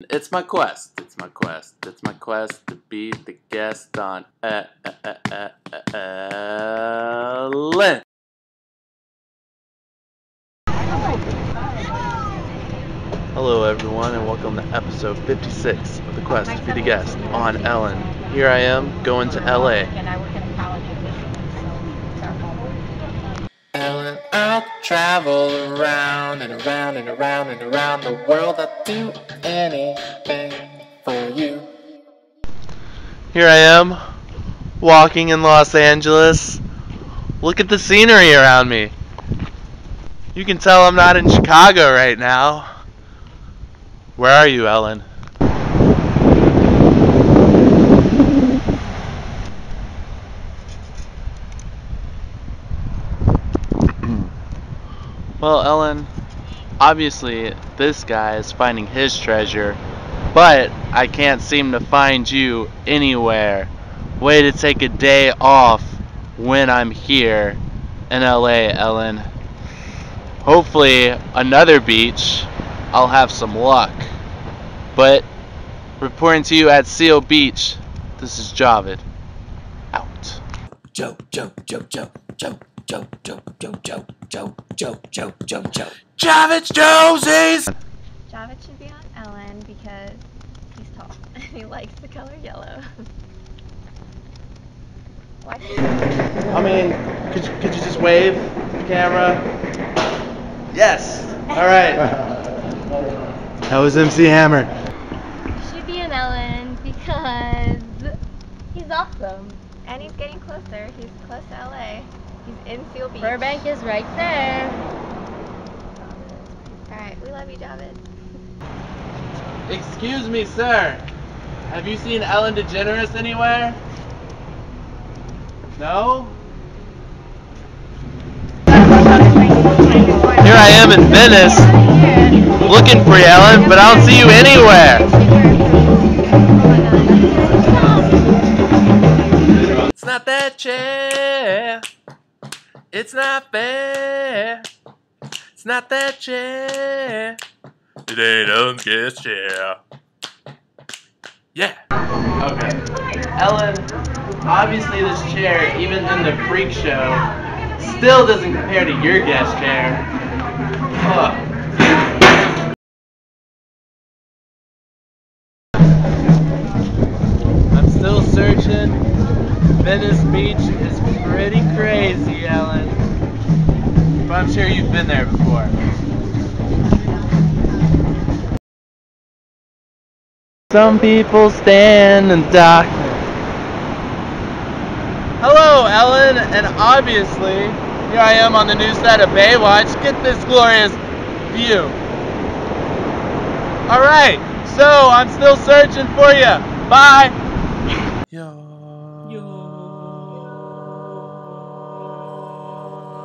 It's my quest. It's my quest. It's my quest to be the guest on Ellen. Hello everyone and welcome to episode 56 of the quest to be the guest on Ellen. Here I am going to LA. Ellen, I'll travel around and around and around and around the world. I'll do anything for you. Here I am, walking in Los Angeles. Look at the scenery around me. You can tell I'm not in Chicago right now. Where are you, Ellen? Well, Ellen, obviously this guy is finding his treasure, but I can't seem to find you anywhere. Way to take a day off when I'm here in LA, Ellen. Hopefully another beach, I'll have some luck. But reporting to you at Seal Beach, this is Javid. Out. Joe. Javid's Josies! Javid should be on Ellen because he's tall and he likes the color yellow. Why? I mean, could you just wave the camera? Yes! Alright. That was MC Hammer. Should be on Ellen because he's awesome. And he's getting closer. He's close to LA. He's in Seal Beach. Burbank is right there. Alright, we love you, Javid. Excuse me, sir. Have you seen Ellen DeGeneres anywhere? No? Here I am in Venice, looking for you, Ellen, but I don't see you anywhere. It's not that chair. It's not fair. It's not that chair. It ain't Ellen's guest chair. Yeah. Okay. Ellen, obviously this chair, even in the freak show, still doesn't compare to your guest chair. Ugh. I'm still searching. Venice Beach is pretty crazy, Ellen. But I'm sure you've been there before. Some people stand in darkness. Hello, Ellen, and obviously, here I am on the new set of Baywatch. Get this glorious view. Alright, so I'm still searching for you. Bye.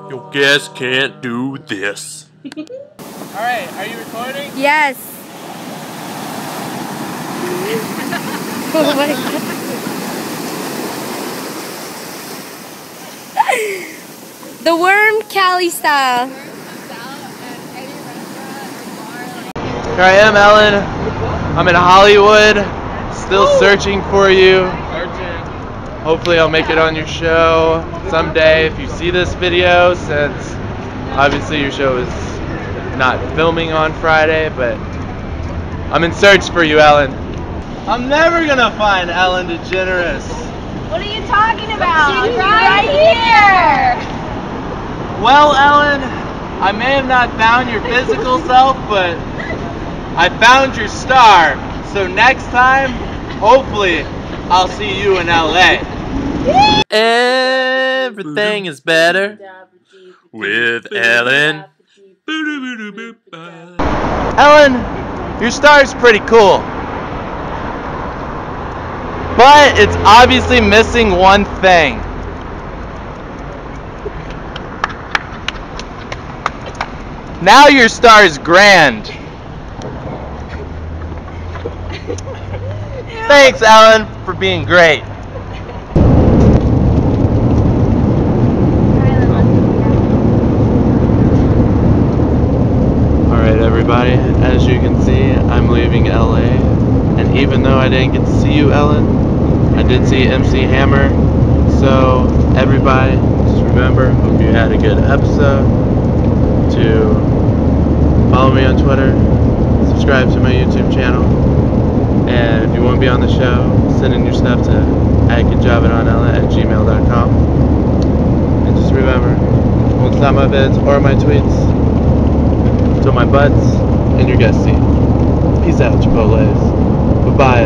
Your guest can't do this. Alright, are you recording? Yes. Oh my god. The Worm Cali style. Here I am, Ellen. I'm in Hollywood, still searching for you. Hopefully I'll make it on your show someday if you see this video, since obviously your show is not filming on Friday, but I'm in search for you, Ellen. I'm never gonna find Ellen DeGeneres. What are you talking about? She's right here! Well, Ellen, I may have not found your physical self, but I found your star. So next time, hopefully, I'll see you in LA. Everything is better with Ellen. Ellen, your star is pretty cool. But it's obviously missing one thing. Now your star is grand. Thanks, Ellen, for being great. Alright, everybody, as you can see, I'm leaving LA. even though I didn't get to see you, Ellen, I did see MC Hammer. So everybody, just remember, hope you had a good episode. To follow me on Twitter, subscribe to my YouTube channel, and if you want to be on the show, send in your stuff to @goodjobatonella@gmail.com. And just remember, won't stop my vids or my tweets till my butts in your guest seat. Peace out, Chipotles. Bye-bye,